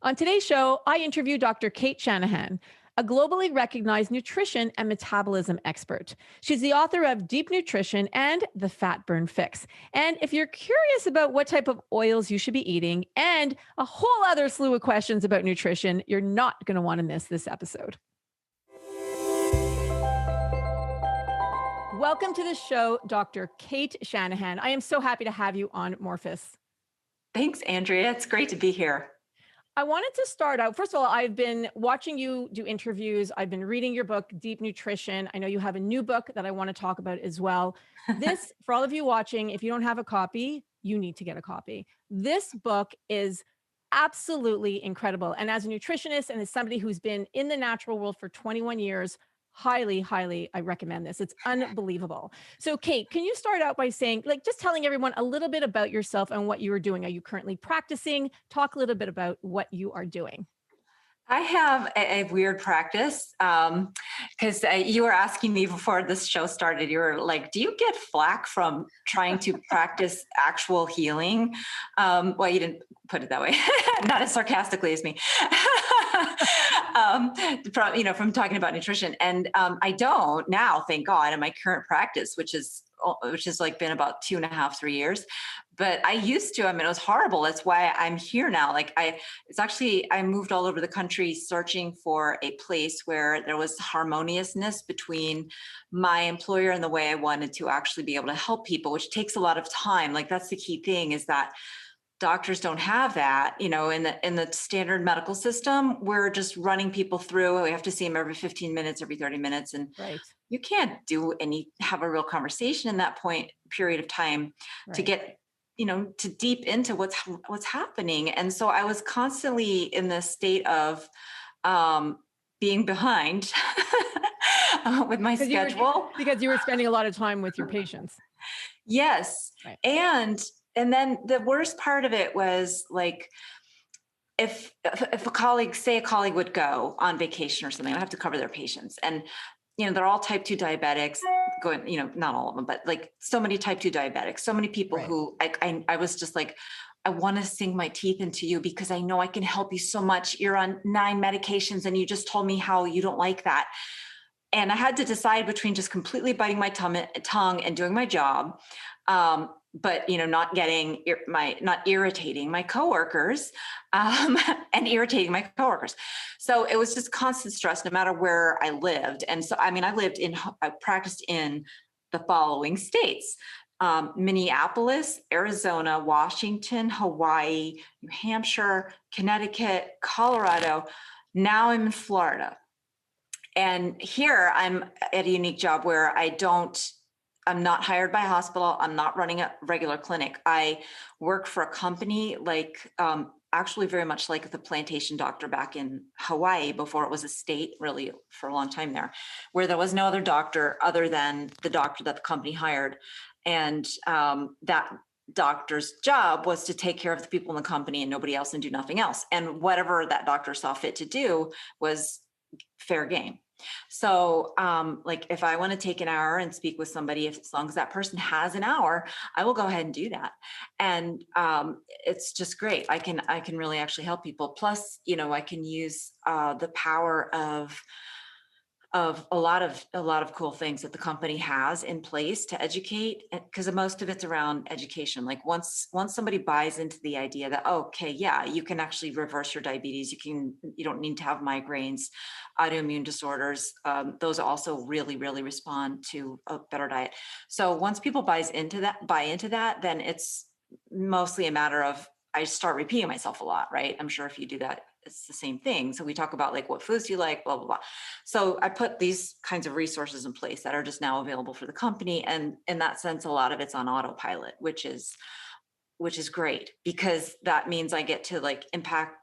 On today's show, I interview Dr. Cate Shanahan, a globally recognized nutrition and metabolism expert. She's the author of Deep Nutrition and the FatBurn Fix. And if you're curious about what type of oils you should be eating and a whole other slew of questions about nutrition, you're not going to want to miss this episode. Welcome to the show, Dr. Cate Shanahan. I am so happy to have you on Morphus. Thanks, Andrea. It's great to be here. I wanted to start out. First of all, I've been watching you do interviews. I've been reading your book, Deep Nutrition. I know you have a new book that I want to talk about as well. This, for all of you watching, if you don't have a copy, you need to get a copy. This book is absolutely incredible. And as a nutritionist and as somebody who's been in the natural world for 21 years, highly, I recommend this. It's unbelievable. So Cate, can you start out by saying, just telling everyone a little bit about yourself and what you are doing? Are you currently practicing? Talk a little bit about what you are doing. I have a weird practice because you were asking me before this show started, you were like, do you get flack from trying to practice actual healing? Well, you didn't put it that way, not as sarcastically as me. From talking about nutrition. And I don't now, thank God, in my current practice, which is like been about 2.5, 3 years. But I used to, it was horrible. That's why I'm here now. I moved all over the country searching for a place where there was harmoniousness between my employer and the way I wanted to actually be able to help people, which takes a lot of time. That's the key thing, is that doctors don't have that, in the standard medical system. We're just running people through. We have to see them every 15 minutes, every 30 minutes. And right. You can't have a real conversation in that period of time, right, to get, to deep into what's happening. And so I was constantly in this state of being behind with my schedule. Because you were spending a lot of time with your patients. Yes. Right. And then the worst part of it was if a colleague would go on vacation or something, I have to cover their patients. And, they're all type 2 diabetics going, not all of them, but so many type 2 diabetics, so many people, right, who I was just I want to sink my teeth into you because I know I can help you so much. You're on 9 medications and you just told me how you don't like that. And I had to decide between just completely biting my tongue and doing my job. But not irritating my coworkers, and irritating my coworkers. So it was just constant stress, no matter where I lived. And so, I practiced in the following states: Minneapolis, Arizona, Washington, Hawaii, New Hampshire, Connecticut, Colorado. Now I'm in Florida. And here I'm at a unique job where I'm not hired by a hospital. I'm not running a regular clinic. I work for a company actually very much like the plantation doctor back in Hawaii before it was a state, really for a long time there, where there was no other doctor other than the doctor that the company hired. And that doctor's job was to take care of the people in the company and nobody else and do nothing else. And whatever that doctor saw fit to do was fair game. So if I want to take an hour and speak with somebody, as long as that person has an hour, I will go ahead and do that. And it's just great. I can really actually help people. Plus, I can use the power of a lot of cool things that the company has in place to educate, because most of it's around education. Once somebody buys into the idea that, okay, yeah, you can actually reverse your diabetes. You don't need to have migraines, autoimmune disorders. Those also really, really respond to a better diet. So once people buy into that, then it's mostly a matter of, I start repeating myself a lot, right? I'm sure if you do that, it's the same thing. So we talk about what foods do you like, blah, blah, blah. So I put these kinds of resources in place that are just now available for the company. And in that sense, a lot of it's on autopilot, which is great, because that means I get to impact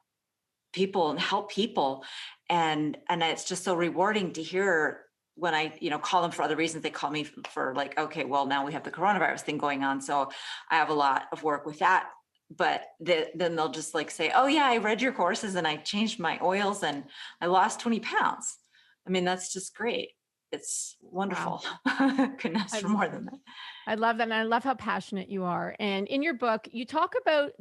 people and help people. And it's just so rewarding to hear when I, call them for other reasons. They call me for okay, well, now we have the coronavirus thing going on. So I have a lot of work with that. But then they'll just say, oh yeah, I read your courses and I changed my oils and I lost 20 pounds. That's just great. It's wonderful. Wow. Couldn't ask for more than that. I love that. And I love how passionate you are. And in your book, you talk about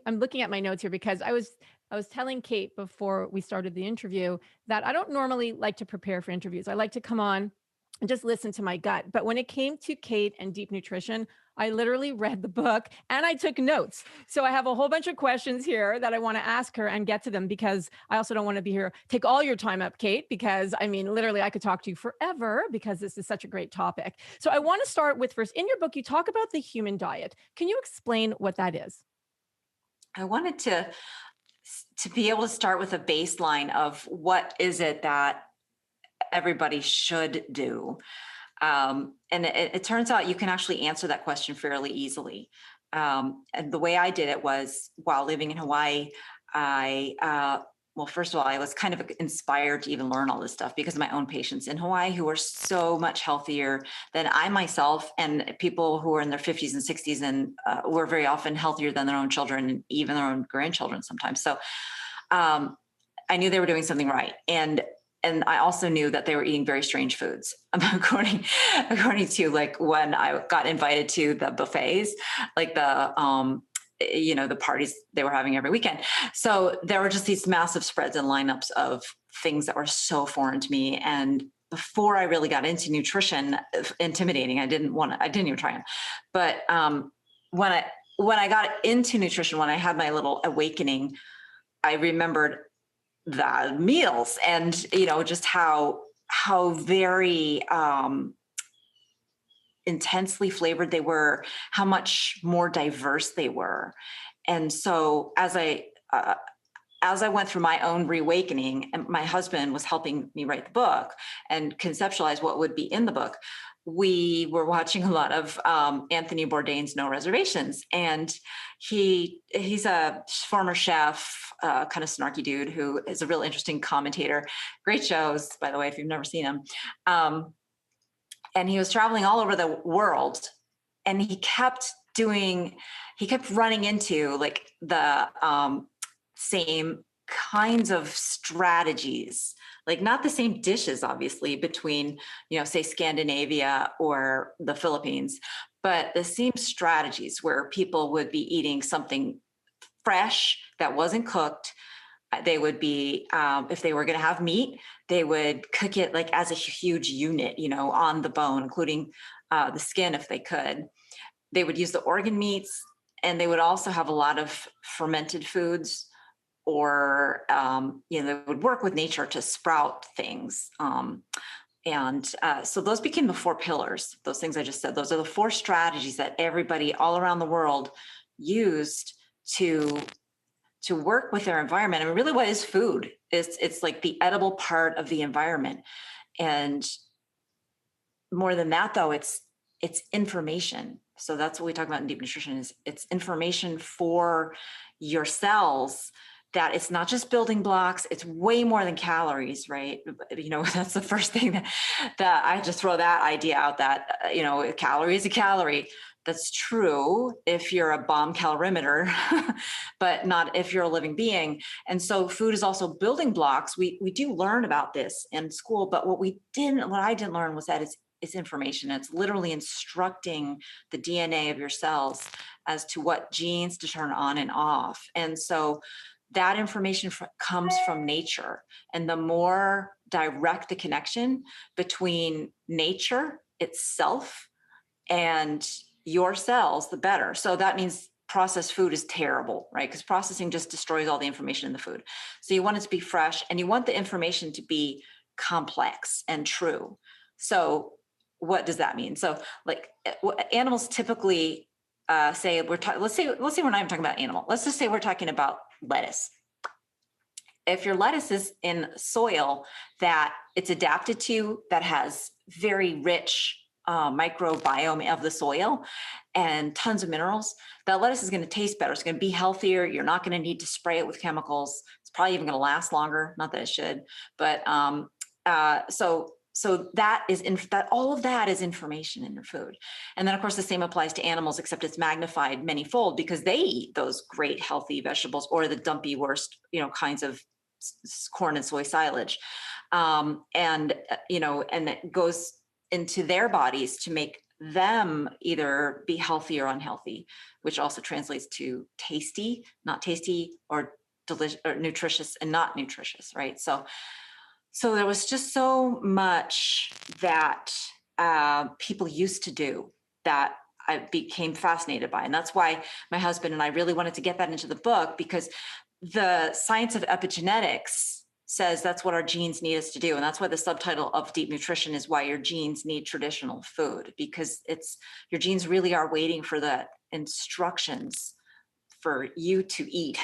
I'm looking at my notes here because I was I was telling Cate before we started the interview that I don't normally like to prepare for interviews. I like to come on and just listen to my gut. But when it came to Cate and deep nutrition, I literally read the book and I took notes. So I have a whole bunch of questions here that I want to ask her and get to them, because I also don't want to be here, take all your time up, Cate, because I mean, literally, I could talk to you forever because this is such a great topic. So I want to start with first, in your book, you talk about the human diet. Can you explain what that is? I wanted to be able to start with a baseline of what is it that everybody should do. And it turns out you can actually answer that question fairly easily. And the way I did it was, while living in Hawaii, well, first of all, I was kind of inspired to even learn all this stuff because of my own patients in Hawaii who are so much healthier than I myself, and people who are in their 50s and 60s and were very often healthier than their own children and even their own grandchildren sometimes. So I knew they were doing something right. And I also knew that they were eating very strange foods, according to, like, when I got invited to the buffets, like the parties they were having every weekend. So there were just these massive spreads and lineups of things that were so foreign to me. And before I really got into nutrition, intimidating. I didn't even try them. But when I got into nutrition, when I had my little awakening, I remembered the meals and, just how very intensely flavored they were, how much more diverse they were. And so as I went through my own reawakening, and my husband was helping me write the book and conceptualize what would be in the book, we were watching a lot of Anthony Bourdain's No Reservations. And he's a former chef, kind of snarky dude who is a real interesting commentator. Great shows, by the way, if you've never seen him. And he was traveling all over the world, and he kept running into, like, the same kinds of strategies, like not the same dishes, obviously, between, say Scandinavia or the Philippines, but the same strategies where people would be eating something fresh that wasn't cooked. They would be, if they were going to have meat, they would cook it like as a huge unit, on the bone, including the skin if they could. They would use the organ meats, and they would also have a lot of fermented foods, or they would work with nature to sprout things. So those became the 4 pillars. Those things I just said, those are the 4 strategies that everybody all around the world used to work with their environment. I mean, really, what is food? It's like the edible part of the environment. And more than that, though, it's information. So that's what we talk about in deep nutrition, is it's information for your cells, that it's not just building blocks, it's way more than calories, right? That's the first thing that I just throw that idea out, that, a calorie is a calorie. That's true if you're a bomb calorimeter, but not if you're a living being. And so food is also building blocks. We do learn about this in school, but what I didn't learn was that it's information. It's literally instructing the DNA of your cells as to what genes to turn on and off. And so that information comes from nature. And the more direct the connection between nature itself and your cells, the better. So that means processed food is terrible, right? Because processing just destroys all the information in the food. So you want it to be fresh, and you want the information to be complex and true. So what does that mean? So, like, animals typically say, let's say we're not even talking about animal. Let's just say we're talking about lettuce. If your lettuce is in soil that it's adapted to, that has very rich microbiome of the soil and tons of minerals, that lettuce is going to taste better. It's going to be healthier. You're not going to need to spray it with chemicals. It's probably even going to last longer. Not that it should, but so that is all of that is information in your food. And then, of course, the same applies to animals, except it's magnified manyfold because they eat those great healthy vegetables, or the dumpy worst, kinds of corn and soy silage, and it goes into their bodies to make them either be healthy or unhealthy, which also translates to tasty, not tasty, or delicious or nutritious and not nutritious, right? So there was just so much that people used to do that I became fascinated by. And that's why my husband and I really wanted to get that into the book, because the science of epigenetics says that's what our genes need us to do. And that's why the subtitle of Deep Nutrition is why your genes need traditional food, because your genes really are waiting for the instructions for you to eat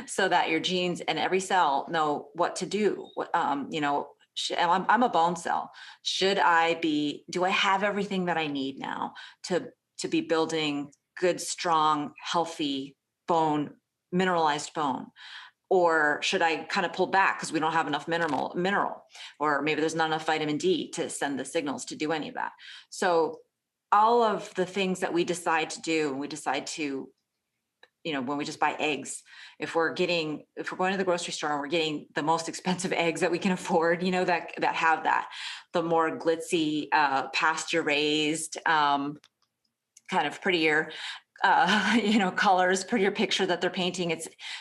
so that your genes and every cell know what to do. I'm a bone cell. Do I have everything that I need now to be building good, strong, healthy bone, mineralized bone? Or should I kind of pull back because we don't have enough mineral, or maybe there's not enough vitamin D to send the signals to do any of that. So all of the things that we decide to do, we decide to, when we just buy eggs, if we're going to the grocery store and we're getting the most expensive eggs that we can afford, that have the more glitzy, pasture raised, kind of prettier, colors, prettier picture that they're painting.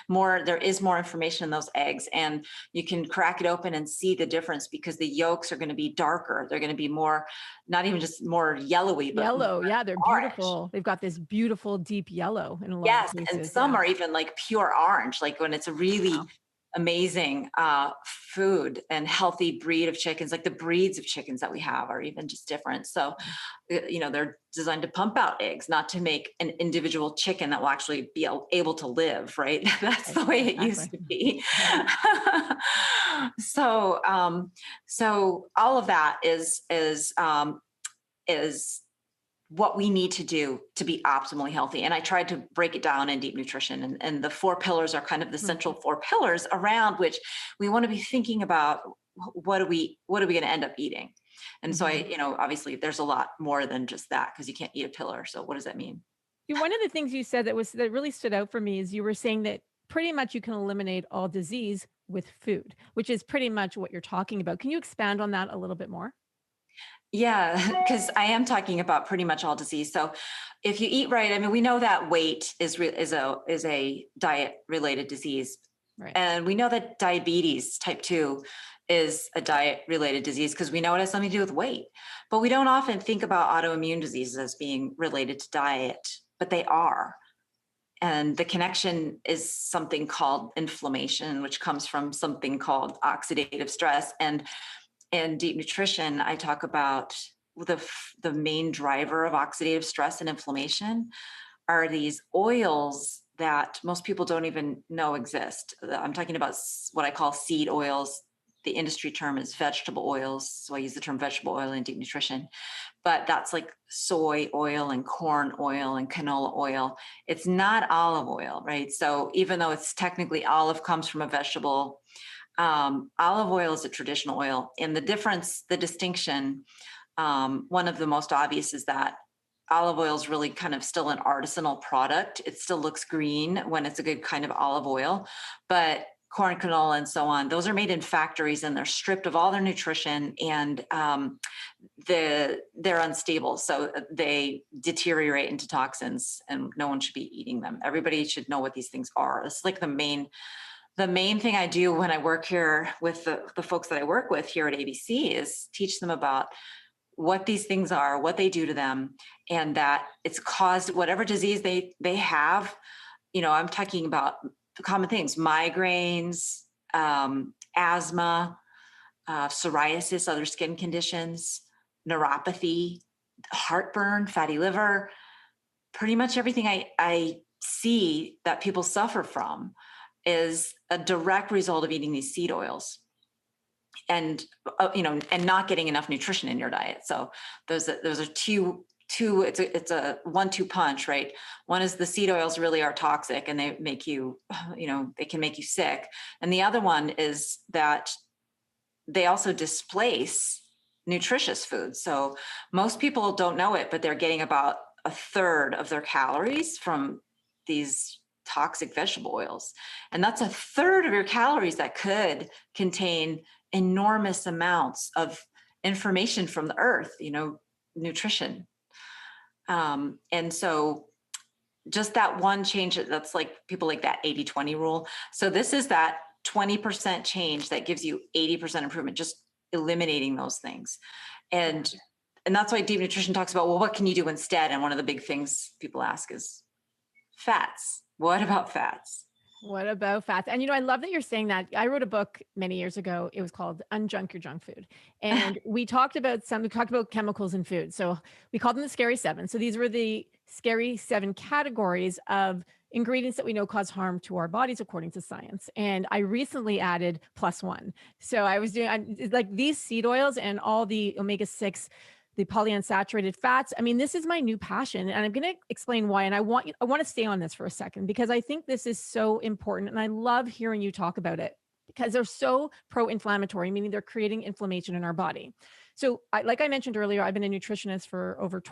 There is more information in those eggs, and you can crack it open and see the difference because the yolks are going to be darker. They're going to be more, not even just more yellowy, but Yellow. Yeah, they're orange. beautiful. They've got this beautiful deep yellow in a lot Yes, of cases. and some are even like pure orange, like when it's a really amazing food and healthy breed of chickens. Like the breeds of chickens that we have are even just different. So, they're designed to pump out eggs, not to make an individual chicken that will actually be able to live, right? That's the way it used to be. So all of that is what we need to do to be optimally healthy. And I tried to break it down in Deep Nutrition, and the 4 pillars are kind of the central 4 pillars around which we want to be thinking about what are we going to end up eating. And so obviously there's a lot more than just that, because you can't eat a pillar. So what does that mean? One of the things you said that really stood out for me is you were saying that pretty much you can eliminate all disease with food, which is pretty much what you're talking about. Can you expand on that a little bit more? Yeah, because I am talking about pretty much all disease. So if you eat right, I mean, we know that weight is a diet related disease. Right. And we know that diabetes type 2 is a diet related disease because we know it has something to do with weight. But we don't often think about autoimmune diseases as being related to diet, but they are. And the connection is something called inflammation, which comes from something called oxidative stress. And in Deep Nutrition, I talk about the main driver of oxidative stress and inflammation are these oils that most people don't even know exist. I'm talking about what I call seed oils. The industry term is vegetable oils, so I use the term vegetable oil in Deep Nutrition. But that's like soy oil and corn oil and canola oil. It's not olive oil, right? So even though it's technically olive comes from a vegetable, olive oil is a traditional oil. And the distinction, one of the most obvious is that olive oil is really kind of still an artisanal product. It still looks green when it's a good kind of olive oil, but corn, canola, and so on, those are made in factories and they're stripped of all their nutrition, and they're unstable. So they deteriorate into toxins, and no one should be eating them. Everybody should know what these things are. It's like the main thing I do when I work here with the folks that I work with here at ABC is teach them about what these things are, what they do to them, and that it's caused whatever disease they have. I'm talking about common things: migraines, asthma, psoriasis, other skin conditions, neuropathy, heartburn, fatty liver. Pretty much everything I see that people suffer from is a direct result of eating these seed oils and not getting enough nutrition in your diet. So those are two, it's a 1-2 punch, right? One is the seed oils really are toxic and they make you, they can make you sick. And the other one is that they also displace nutritious foods. So most people don't know it, but they're getting about 1/3 of their calories from these toxic vegetable oils. And that's 1/3 of your calories that could contain enormous amounts of information from the earth, nutrition. And so just that one change, that's like people like that 80-20 rule. So this is that 20% change that gives you 80% improvement, just eliminating those things. And that's why deep nutrition talks about, well, what can you do instead? And one of the big things people ask is fats. What about fats? What about fats? And, you know, I love that you're saying that. I wrote a book many years ago. It was called Unjunk Your Junk Food. And we talked about chemicals in food. So we called them the scary seven. So these were the scary seven categories of ingredients that we know cause harm to our bodies according to science. And I recently added plus one. So like these seed oils and all the omega-6, the polyunsaturated fats. I mean, this is my new passion, and I'm going to explain why. And I want to stay on this for a second because I think this is so important, and I love hearing you talk about it because they're so pro-inflammatory, meaning they're creating inflammation in our body. So, like I mentioned earlier, I've been a nutritionist for over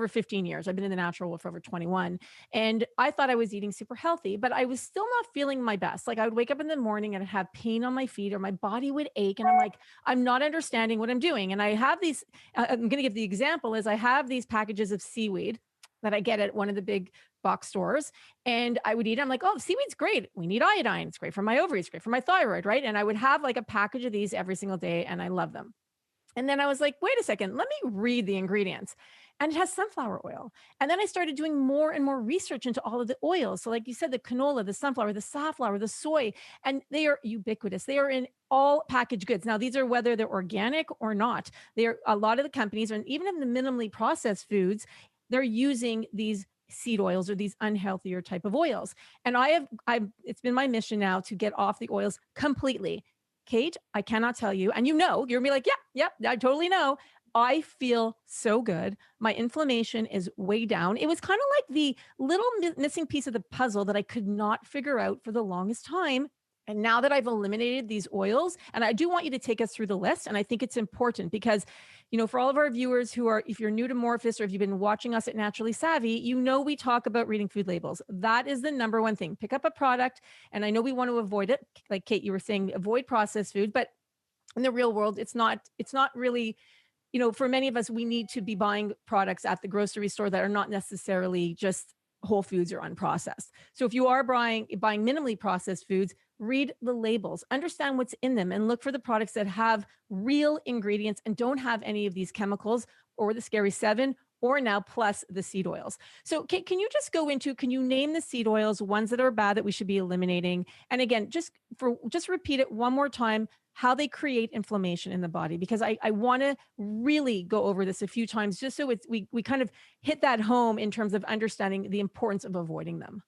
15 years. I've been in the natural world for over 21. And I thought I was eating super healthy, but I was still not feeling my best. Like I would wake up in the morning and I'd have pain on my feet or my body would ache. And I'm like, I'm not understanding what I'm doing. And I have these, I'm going to give the example is I have these packages of seaweed that I get at one of the big box stores. And I would eat it. I'm like, oh, seaweed's great. We need iodine. It's great for my ovaries, great for my thyroid, right? And I would have like a package of these every single day and I love them. And then I was like, wait a second, let me read the ingredients. And it has sunflower oil. And then I started doing more and more research into all of the oils. So, like you said, the canola, the sunflower, the safflower, the soy, and they are ubiquitous. They are in all packaged goods. Now, these are whether they're organic or not. They are a lot of the companies, and even in the minimally processed foods, they're using these seed oils or these unhealthier type of oils. And it's been my mission now to get off the oils completely. Cate, I cannot tell you, and you're gonna be like, yeah, I totally know. I feel so good. My inflammation is way down. It was kind of like the little missing piece of the puzzle that I could not figure out for the longest time. And now that I've eliminated these oils, and I do want you to take us through the list, and I think it's important because, you know, for all of our viewers who are, if you're new to Morphus or if you've been watching us at Naturally Savvy, you know we talk about reading food labels. That is the number one thing. Pick up a product, and I know we want to avoid it. Like Cate, you were saying, avoid processed food, but in the real world, it's not really, you know, for many of us, we need to be buying products at the grocery store that are not necessarily just whole foods or unprocessed. So if you are buying minimally processed foods, read the labels, understand what's in them, and look for the products that have real ingredients and don't have any of these chemicals or the scary seven, or now plus the seed oils. So can you just go into, can you name the seed oils, ones that are bad that we should be eliminating? And again, just repeat it one more time, how they create inflammation in the body, because I want to really go over this a few times just so we kind of hit that home in terms of understanding the importance of avoiding them.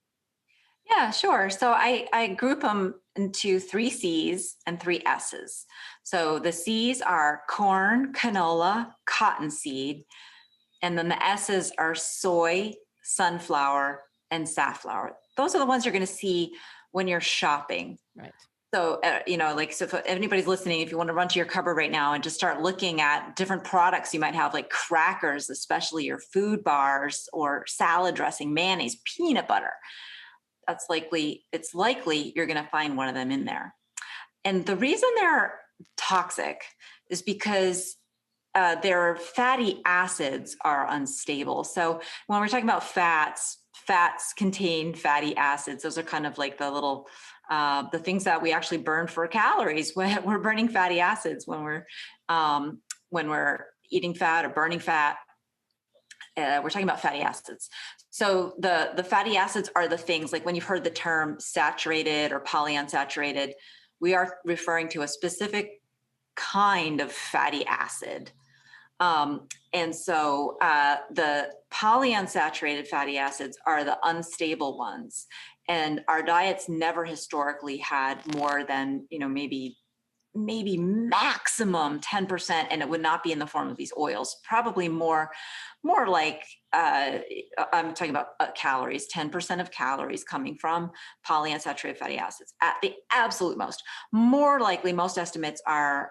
Yeah, sure. So I group them into 3 C's and 3 S's. So the C's are corn, canola, cottonseed, and then the S's are soy, sunflower, and safflower. Those are the ones you're going to see when you're shopping. Right. So, you know, like, so if anybody's listening, if you want to run to your cupboard right now and just start looking at different products you might have, like crackers, especially your food bars, or salad dressing, mayonnaise, peanut butter, it's likely you're going to find one of them in there. And the reason they're toxic is because their fatty acids are unstable. So when we're talking about fats contain fatty acids. Those are kind of like the little, the things that we actually burn for calories. When we're burning fatty acids, when we're eating fat or burning fat, we're talking about fatty acids. So the fatty acids are the things, like when you've heard the term saturated or polyunsaturated, we are referring to a specific kind of fatty acid. And so the polyunsaturated fatty acids are the unstable ones. And our diets never historically had more than, you know, maybe maximum 10%, and it would not be in the form of these oils. Probably more like, I'm talking about calories, 10% of calories coming from polyunsaturated fatty acids at the absolute most. More likely, most estimates are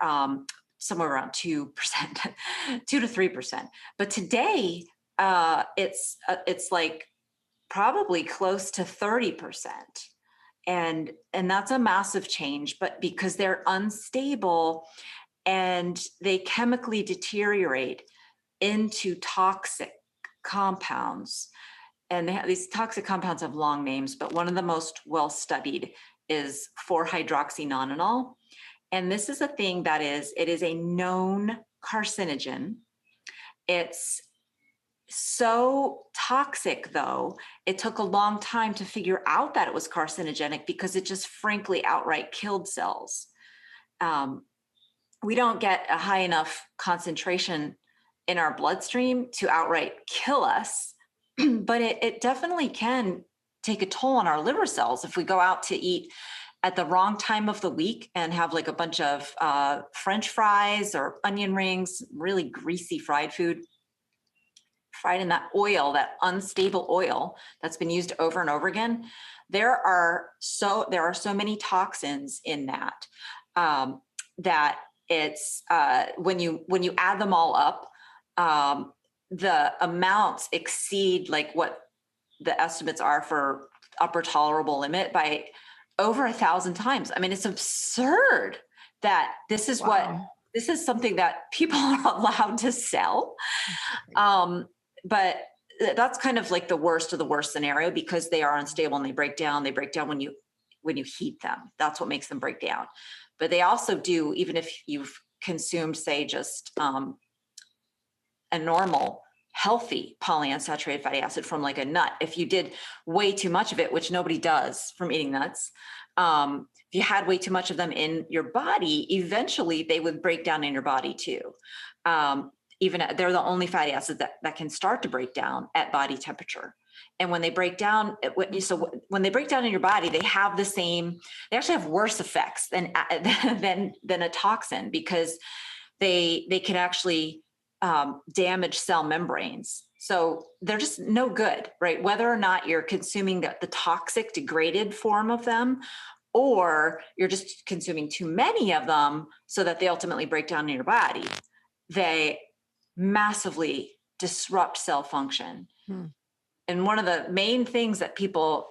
somewhere around 2%, 2 to 3%. But today, it's like probably close to 30%. And that's a massive change, but because they're unstable and they chemically deteriorate into toxic compounds. and these toxic compounds have long names, but one of the most well studied is 4-hydroxynonenal. And this is a thing that it is a known carcinogen. It's so toxic, though, it took a long time to figure out that it was carcinogenic because it just frankly outright killed cells. We don't get a high enough concentration in our bloodstream to outright kill us, but it definitely can take a toll on our liver cells if we go out to eat at the wrong time of the week and have like a bunch of French fries or onion rings, really greasy fried food, fried in that oil, that unstable oil that's been used over and over again. There are so many toxins in that that it's when you add them all up, the amounts exceed like what the estimates are for upper tolerable limit by over 1,000 times. I mean, it's absurd that this is this is something that people are allowed to sell. But that's kind of like the worst of the worst scenario because they are unstable and they break down. They break down when you heat them. That's what makes them break down. But they also do, even if you've consumed, say, just a normal healthy polyunsaturated fatty acid from like a nut. If you did way too much of it, which nobody does from eating nuts, if you had way too much of them in your body, eventually they would break down in your body too. Even they're the only fatty acids that can start to break down at body temperature. And when they break down, when they break down in your body, they actually have worse effects than a toxin because they can actually damage cell membranes. So they're just no good, right? Whether or not you're consuming the toxic degraded form of them, or you're just consuming too many of them so that they ultimately break down in your body, they massively disrupt cell function. And one of the main things that people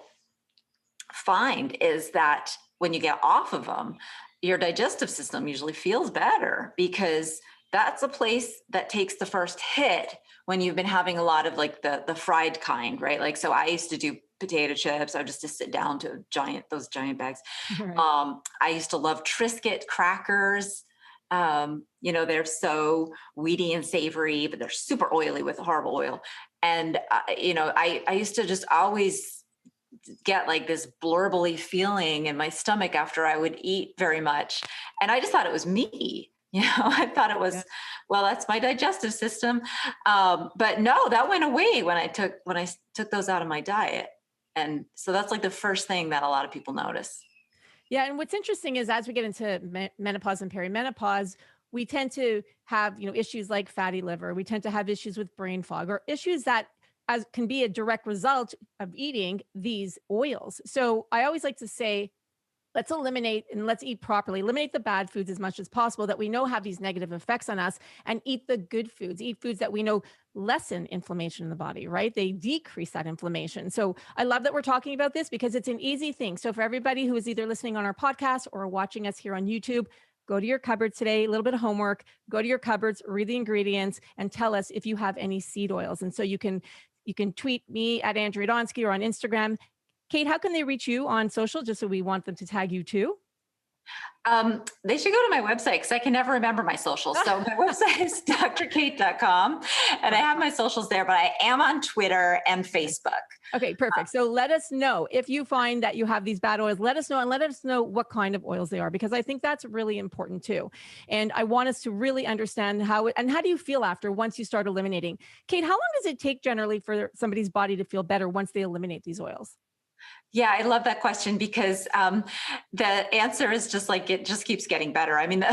find is that when you get off of them, your digestive system usually feels better because that's a place that takes the first hit when you've been having a lot of like the fried kind, right? Like, so I used to do potato chips. I would just sit down to those giant bags. Right. I used to love Triscuit crackers. They're so weedy and savory, but they're super oily with horrible oil. And, I used to just always get like this blurbly feeling in my stomach after I would eat very much. And I just thought it was me. I thought it was, well, that's my digestive system. But no, that went away when I took those out of my diet. And so that's like the first thing that a lot of people notice. Yeah. And what's interesting is as we get into menopause and perimenopause, we tend to have, issues like fatty liver. We tend to have issues with brain fog or issues that can be a direct result of eating these oils. So I always like to say, let's eliminate and let's eat properly, eliminate the bad foods as much as possible that we know have these negative effects on us, and eat the good foods, eat foods that we know lessen inflammation in the body, right? They decrease that inflammation. So I love that we're talking about this because it's an easy thing. So for everybody who is either listening on our podcast or watching us here on YouTube, go to your cupboards today, a little bit of homework, go to your cupboards, read the ingredients, and tell us if you have any seed oils. And so you can tweet me at Andrea Donsky or on Instagram. Cate, how can they reach you on social just so we want them to tag you too? They should go to my website because I can never remember my socials. So my website is drcate.com and I have my socials there, but I am on Twitter and Facebook. Okay, perfect. So let us know if you find that you have these bad oils, let us know, and let us know what kind of oils they are, because I think that's really important too. And I want us to really understand how do you feel after once you start eliminating? Cate, how long does it take generally for somebody's body to feel better once they eliminate these oils? Yeah, I love that question because the answer is just like it just keeps getting better. I mean,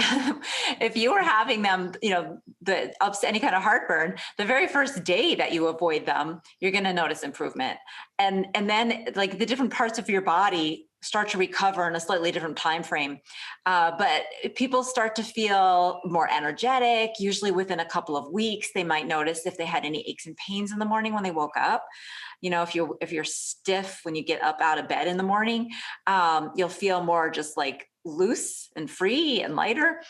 if you were having them, any kind of heartburn, the very first day that you avoid them, you're going to notice improvement. And then like the different parts of your body start to recover in a slightly different time frame. But people start to feel more energetic. Usually within a couple of weeks, they might notice if they had any aches and pains in the morning when they woke up. If you're stiff when you get up out of bed in the morning, you'll feel more just like loose and free and lighter.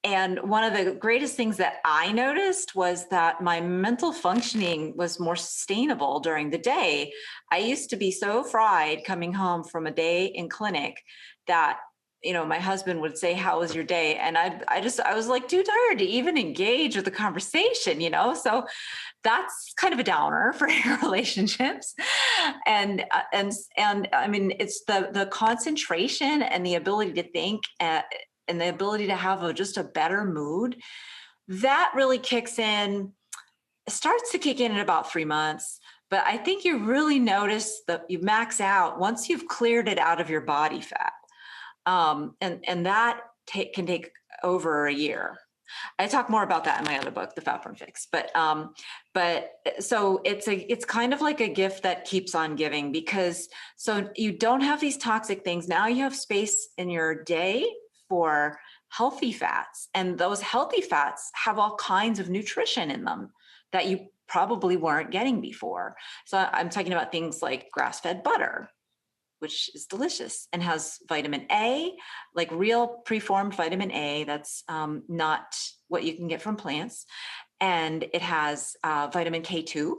And one of the greatest things that I noticed was that my mental functioning was more sustainable during the day. I used to be so fried coming home from a day in clinic that, my husband would say, "How was your day?" And I was like too tired to even engage with the conversation, So that's kind of a downer for your relationships. And I mean, it's the concentration and the ability to think, and the ability to have just a better mood that really kicks in. It starts to kick in about 3 months, but I think you really notice that you max out once you've cleared it out of your body fat. And that can take over a year. I talk more about that in my other book, The FatBurn Fix. But so it's kind of like a gift that keeps on giving, because so you don't have these toxic things. Now you have space in your day for healthy fats, and those healthy fats have all kinds of nutrition in them that you probably weren't getting before. So I'm talking about things like grass-fed butter, which is delicious and has vitamin A, like real preformed vitamin A. That's not what you can get from plants. And it has vitamin K2,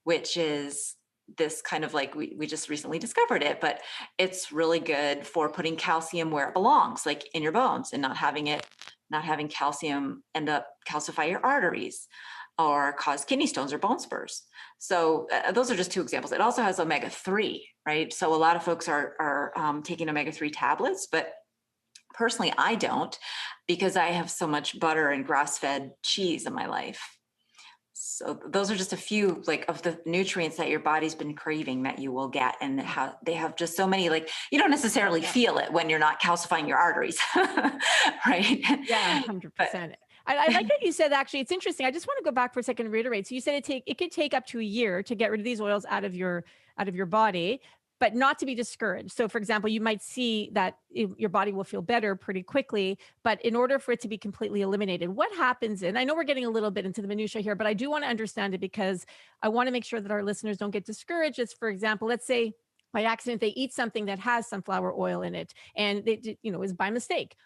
which is this kind of like, we just recently discovered it, but it's really good for putting calcium where it belongs, like in your bones, and not having calcium end up calcify your arteries or cause kidney stones or bone spurs. So those are just two examples. It also has omega-3, right? So a lot of folks are taking omega-3 tablets, but personally, I don't, because I have so much butter and grass-fed cheese in my life. So those are just a few of the nutrients that your body's been craving that you will get. And they have just so many, you don't necessarily feel it when you're not calcifying your arteries, right? Yeah, 100%. I like that you said, actually, it's interesting. I just want to go back for a second and reiterate. So you said it could take up to a year to get rid of these oils out of your body, but not to be discouraged. So for example, you might see that your body will feel better pretty quickly, but in order for it to be completely eliminated, what happens? And I know we're getting a little bit into the minutia here, but I do want to understand it, because I want to make sure that our listeners don't get discouraged. As for example, let's say by accident they eat something that has sunflower oil in it, and they is by mistake.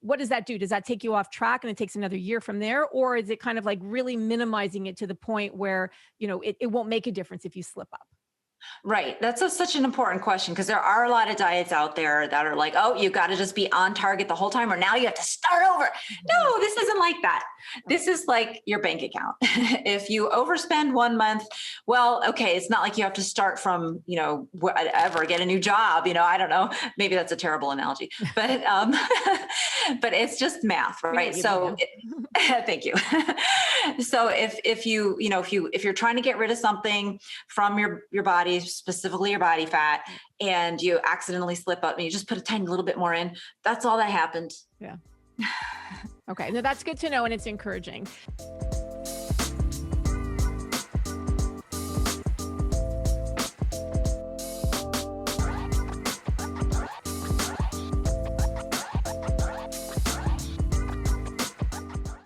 What does that do? Does that take you off track and it takes another year from there? Or is it kind of like really minimizing it to the point where, it won't make a difference if you slip up? Right. That's such an important question, because there are a lot of diets out there that are like, oh, you got to just be on target the whole time, or now you have to start over. No, this isn't like that. This is like your bank account. If you overspend 1 month, well, okay, it's not like you have to start from, whatever, get a new job. I don't know. Maybe that's a terrible analogy, but but it's just math, right? So thank you. So if you're trying to get rid of something from your body, specifically your body fat, and you accidentally slip up and you just put a tiny little bit more in, that's all that happened. Yeah. Okay. No, that's good to know. And it's encouraging.